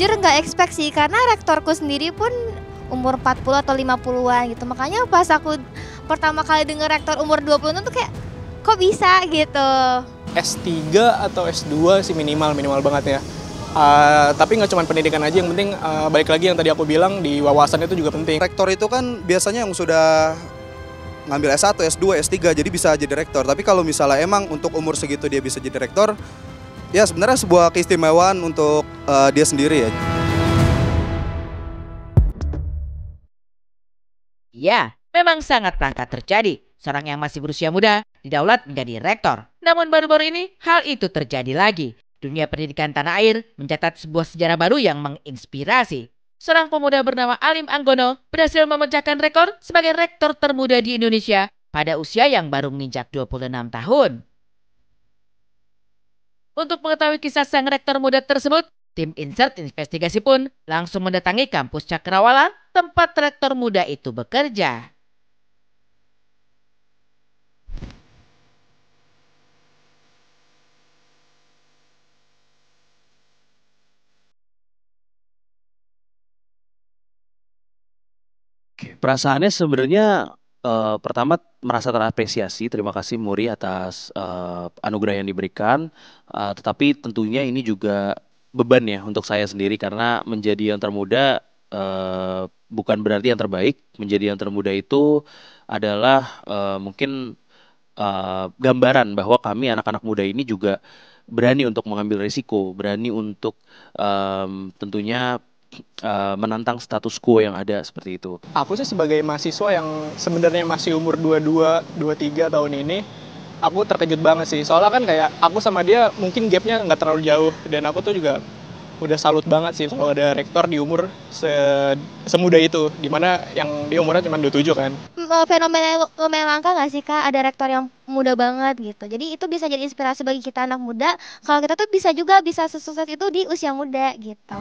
jujur nggak expect sih, karena rektorku sendiri pun umur 40 atau 50-an gitu. Makanya pas aku pertama kali denger rektor umur 26 tuh kayak kok bisa gitu. S3 atau S2 sih minimal banget ya. Tapi nggak cuma pendidikan aja, yang penting balik lagi yang tadi aku bilang di wawasan itu juga penting. Rektor itu kan biasanya yang sudah ngambil S1, S2, S3 jadi bisa jadi rektor. Tapi kalau misalnya emang untuk umur segitu dia bisa jadi rektor, ya sebenarnya sebuah keistimewaan untuk dia sendiri ya. Ya, memang sangat langka terjadi. Seorang yang masih berusia muda didaulat menjadi rektor. Namun baru-baru ini hal itu terjadi lagi. Dunia pendidikan tanah air mencatat sebuah sejarah baru yang menginspirasi. Seorang pemuda bernama Alim Anggono berhasil memecahkan rekor sebagai rektor termuda di Indonesia pada usia yang baru menginjak 26 tahun. Untuk mengetahui kisah sang rektor muda tersebut, tim Insert Investigasi pun langsung mendatangi kampus Cakrawala tempat rektor muda itu bekerja. Perasaannya sebenarnya pertama merasa terapresiasi, terima kasih Muri atas anugerah yang diberikan. Tetapi tentunya ini juga beban ya untuk saya sendiri karena menjadi yang termuda bukan berarti yang terbaik. Menjadi yang termuda itu adalah mungkin gambaran bahwa kami anak-anak muda ini juga berani untuk mengambil risiko, berani untuk tentunya menantang status quo yang ada seperti itu. Aku sih sebagai mahasiswa yang sebenarnya masih umur 22, 23 tahun ini, aku terkejut banget sih. Soalnya kan kayak aku sama dia mungkin gapnya nggak terlalu jauh. Dan aku tuh juga udah salut banget sih kalau ada rektor di umur semuda itu. Dimana yang dia umurnya cuma 27 kan. Fenomena lumayan langka nggak sih Kak, ada rektor yang muda banget gitu. Jadi itu bisa jadi inspirasi bagi kita anak muda. Kalau kita tuh bisa sesukses itu di usia muda gitu.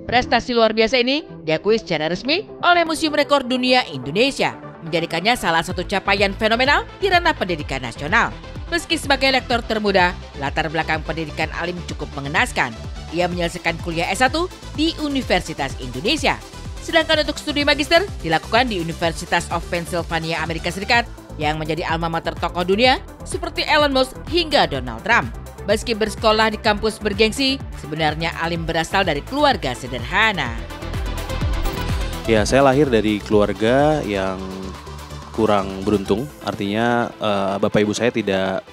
Prestasi luar biasa ini diakui secara resmi oleh Museum Rekor Dunia Indonesia, menjadikannya salah satu capaian fenomenal di ranah pendidikan nasional. Meski sebagai lektor termuda, latar belakang pendidikan Alim cukup mengenaskan. Ia menyelesaikan kuliah S1 di Universitas Indonesia. Sedangkan untuk studi magister dilakukan di University of Pennsylvania, Amerika Serikat, yang menjadi alma mater tokoh dunia seperti Elon Musk hingga Donald Trump. Meski bersekolah di kampus bergengsi, sebenarnya Alim berasal dari keluarga sederhana. Ya, saya lahir dari keluarga yang kurang beruntung. Artinya bapak ibu saya tidak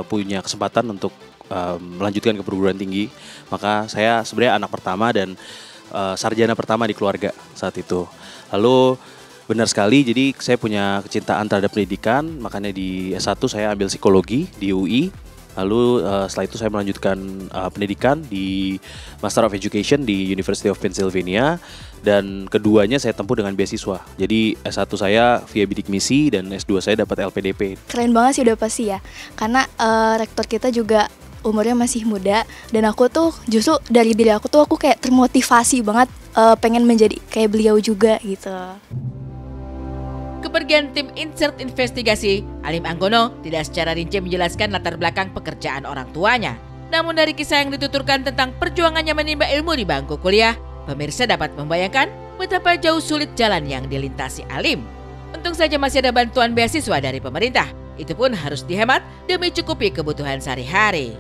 punya kesempatan untuk melanjutkan ke perguruan tinggi. Maka saya sebenarnya anak pertama dan sarjana pertama di keluarga saat itu. Lalu benar sekali, jadi saya punya kecintaan terhadap pendidikan. Makanya di S1 saya ambil psikologi di UI. Lalu setelah itu saya melanjutkan pendidikan di Master of Education di University of Pennsylvania. Dan keduanya saya tempuh dengan beasiswa. Jadi S1 saya via bidik misi dan S2 saya dapat LPDP. Keren banget sih udah pasti ya. Karena rektor kita juga umurnya masih muda. Dan aku tuh justru dari diri aku tuh aku kayak termotivasi banget pengen menjadi kayak beliau juga gitu. Kepergian tim Insert Investigasi, Alim Anggono tidak secara rinci menjelaskan latar belakang pekerjaan orang tuanya. Namun dari kisah yang dituturkan tentang perjuangannya menimba ilmu di bangku kuliah, pemirsa dapat membayangkan betapa jauh sulit jalan yang dilintasi Alim. Untung saja masih ada bantuan beasiswa dari pemerintah. Itu pun harus dihemat demi cukupi kebutuhan sehari-hari.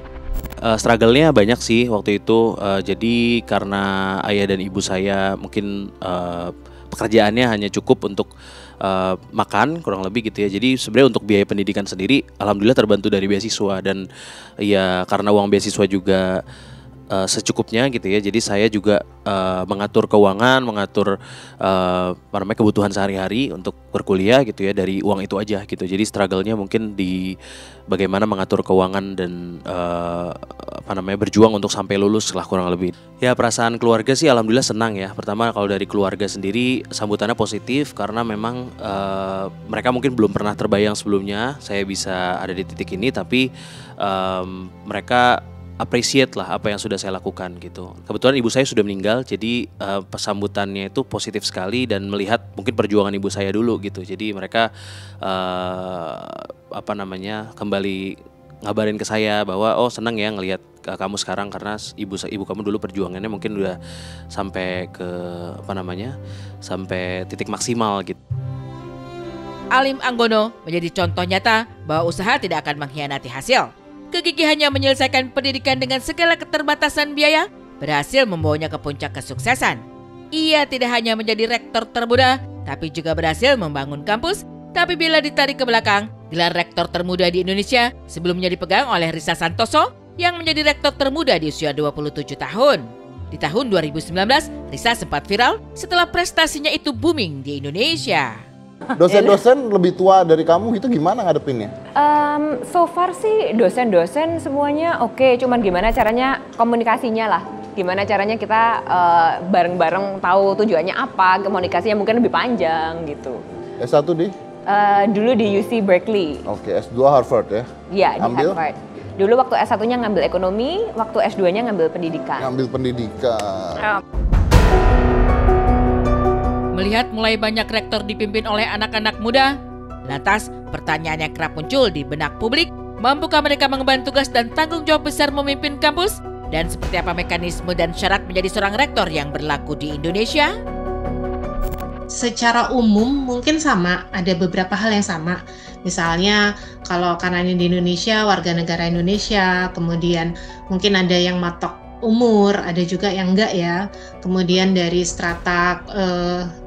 Struggle-nya banyak sih waktu itu. Jadi karena ayah dan ibu saya mungkin pekerjaannya hanya cukup untuk makan kurang lebih gitu ya. Jadi sebenarnya untuk biaya pendidikan sendiri alhamdulillah terbantu dari beasiswa. Dan ya karena uang beasiswa juga secukupnya gitu ya. Jadi saya juga mengatur keuangan, mengatur kebutuhan sehari-hari untuk berkuliah gitu ya dari uang itu aja gitu. Jadi struggle-nya mungkin di bagaimana mengatur keuangan dan berjuang untuk sampai lulus lah kurang lebih. Ya perasaan keluarga sih alhamdulillah senang ya. Pertama kalau dari keluarga sendiri sambutannya positif karena memang mereka mungkin belum pernah terbayang sebelumnya saya bisa ada di titik ini, tapi mereka appreciate lah apa yang sudah saya lakukan gitu. Kebetulan ibu saya sudah meninggal, jadi sambutannya itu positif sekali dan melihat mungkin perjuangan ibu saya dulu gitu. Jadi mereka kembali ngabarin ke saya bahwa oh senang ya ngelihat kamu sekarang karena ibu kamu dulu perjuangannya mungkin udah sampai ke sampai titik maksimal gitu. Alim Anggono menjadi contoh nyata bahwa usaha tidak akan mengkhianati hasil. Kegigihannya menyelesaikan pendidikan dengan segala keterbatasan biaya berhasil membawanya ke puncak kesuksesan. Ia tidak hanya menjadi rektor termuda, tapi juga berhasil membangun kampus. Tapi bila ditarik ke belakang, gelar rektor termuda di Indonesia sebelumnya dipegang oleh Risa Santoso yang menjadi rektor termuda di usia 27 tahun. Di tahun 2019, Risa sempat viral setelah prestasinya itu booming di Indonesia. Dosen-dosen lebih tua dari kamu gitu gimana ngadepinnya? So far sih dosen-dosen semuanya oke, cuman gimana caranya komunikasinya lah. Gimana caranya kita bareng-bareng tahu tujuannya apa, komunikasinya mungkin lebih panjang gitu. S1 di? Dulu di UC Berkeley. Oke, S2 Harvard ya? Iya, di Ambil? Harvard. Dulu waktu S1-nya ngambil ekonomi, waktu S2-nya ngambil pendidikan. Ngambil pendidikan. Melihat mulai banyak rektor dipimpin oleh anak-anak muda, lantas pertanyaan yang kerap muncul di benak publik, mampukah mereka mengemban tugas dan tanggung jawab besar memimpin kampus? Dan seperti apa mekanisme dan syarat menjadi seorang rektor yang berlaku di Indonesia? Secara umum mungkin sama, ada beberapa hal yang sama. Misalnya kalau karena ini di Indonesia, warga negara Indonesia, kemudian mungkin ada yang matok umur, ada juga yang enggak ya. Kemudian dari strata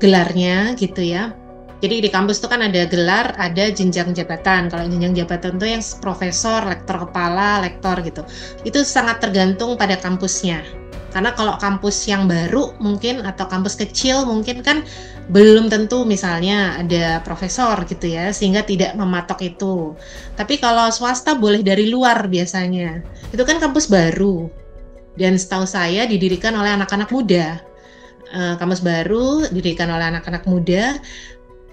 gelarnya gitu ya. Jadi di kampus itu kan ada gelar, ada jenjang jabatan. Kalau jenjang jabatan itu yang profesor, lektor kepala, lektor gitu. Itu sangat tergantung pada kampusnya. Karena kalau kampus yang baru mungkin atau kampus kecil mungkin kan belum tentu misalnya ada profesor gitu ya, sehingga tidak mematok itu. Tapi kalau swasta boleh dari luar biasanya. Itu kan kampus baru. Dan setahu saya didirikan oleh anak-anak muda. Kampus baru didirikan oleh anak-anak muda,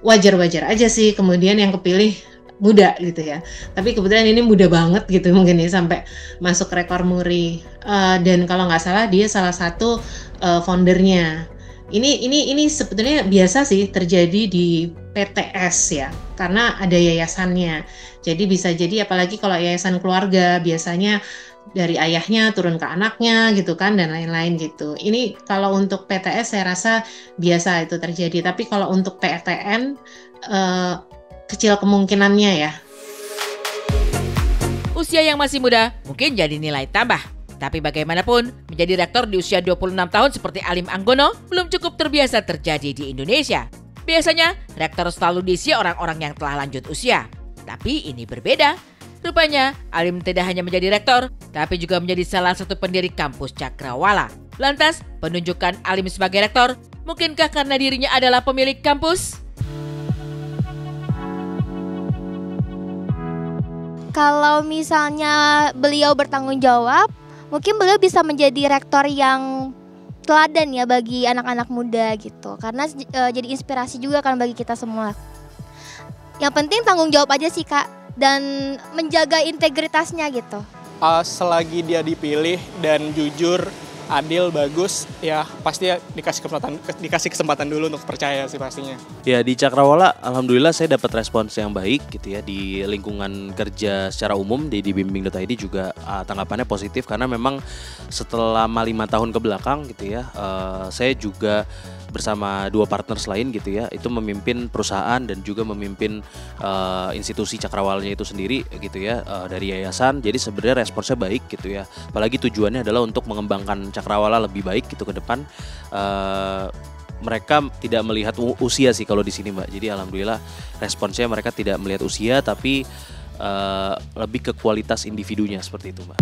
wajar-wajar aja sih kemudian yang kepilih muda gitu ya. Tapi kebetulan ini muda banget gitu mungkin ya sampai masuk rekor muri. Dan kalau nggak salah dia salah satu foundernya. Ini sebetulnya biasa sih terjadi di PTS ya, karena ada yayasannya. Jadi bisa jadi apalagi kalau yayasan keluarga biasanya dari ayahnya turun ke anaknya gitu kan dan lain-lain gitu. Ini kalau untuk PTS saya rasa biasa itu terjadi. Tapi kalau untuk PTN kecil kemungkinannya ya. Usia yang masih muda mungkin jadi nilai tambah. Tapi bagaimanapun, menjadi rektor di usia 26 tahun seperti Alim Anggono belum cukup terbiasa terjadi di Indonesia. Biasanya, rektor selalu diisi orang-orang yang telah lanjut usia. Tapi ini berbeda. Rupanya, Alim tidak hanya menjadi rektor, tapi juga menjadi salah satu pendiri kampus Cakrawala. Lantas, penunjukan Alim sebagai rektor, mungkinkah karena dirinya adalah pemilik kampus? Kalau misalnya beliau bertanggung jawab, mungkin beliau bisa menjadi rektor yang teladan ya bagi anak-anak muda gitu. Karena jadi inspirasi juga kan bagi kita semua. Yang penting tanggung jawab aja sih Kak. Dan menjaga integritasnya gitu. Selagi dia dipilih dan jujur, adil, bagus, ya pasti dikasih kesempatan dulu untuk percaya sih pastinya. Ya di Cakrawala alhamdulillah saya dapat respons yang baik gitu ya, di lingkungan kerja secara umum di bimbing.id juga tanggapannya positif karena memang selama 5 tahun ke belakang gitu ya, saya juga bersama 2 partners lain gitu ya, itu memimpin perusahaan dan juga memimpin institusi Cakrawalanya itu sendiri gitu ya, dari yayasan. Jadi sebenarnya responsnya baik gitu ya, apalagi tujuannya adalah untuk mengembangkan Cakrawala lebih baik gitu ke depan. Mereka tidak melihat usia sih kalau di sini Mbak, jadi alhamdulillah responsnya mereka tidak melihat usia tapi lebih ke kualitas individunya seperti itu Mbak.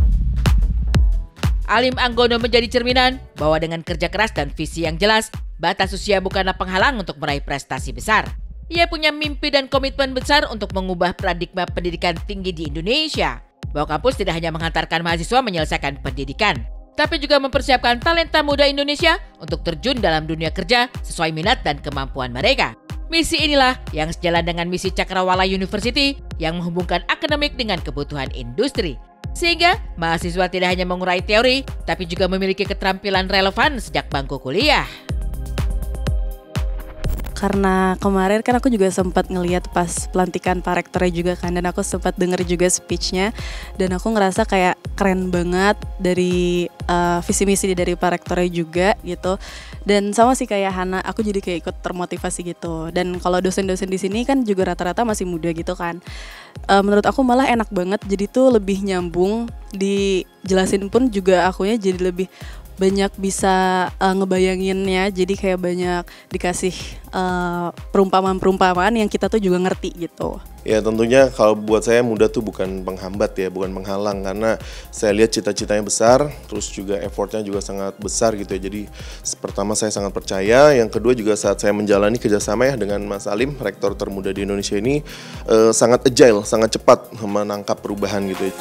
Alim Anggono menjadi cerminan bahwa dengan kerja keras dan visi yang jelas, batas usia bukanlah penghalang untuk meraih prestasi besar. Ia punya mimpi dan komitmen besar untuk mengubah paradigma pendidikan tinggi di Indonesia. Bahwa kampus tidak hanya menghantarkan mahasiswa menyelesaikan pendidikan, tapi juga mempersiapkan talenta muda Indonesia untuk terjun dalam dunia kerja sesuai minat dan kemampuan mereka. Misi inilah yang sejalan dengan misi Cakrawala University yang menghubungkan akademik dengan kebutuhan industri. Sehingga mahasiswa tidak hanya mengurai teori, tapi juga memiliki keterampilan relevan sejak bangku kuliah. Karena kemarin kan aku juga sempat ngeliat pas pelantikan Pak Rektornya juga kan, dan aku sempat denger juga speech-nya, dan aku ngerasa kayak keren banget dari visi misi dari Pak Rektornya juga gitu. Dan sama sih kayak Hana, aku jadi kayak ikut termotivasi gitu. Dan kalau dosen-dosen di sini kan juga rata-rata masih muda gitu kan. Menurut aku malah enak banget, jadi tuh lebih nyambung, dijelasin pun juga akunya jadi lebih banyak bisa ngebayanginnya, jadi kayak banyak dikasih perumpamaan-perumpamaan yang kita tuh juga ngerti gitu. Ya tentunya kalau buat saya muda tuh bukan penghambat ya, bukan penghalang, karena saya lihat cita-citanya besar, terus juga effortnya juga sangat besar gitu ya. Jadi pertama saya sangat percaya, yang kedua juga saat saya menjalani kerjasama ya dengan Mas Alim, rektor termuda di Indonesia ini sangat agile, sangat cepat menangkap perubahan gitu ya.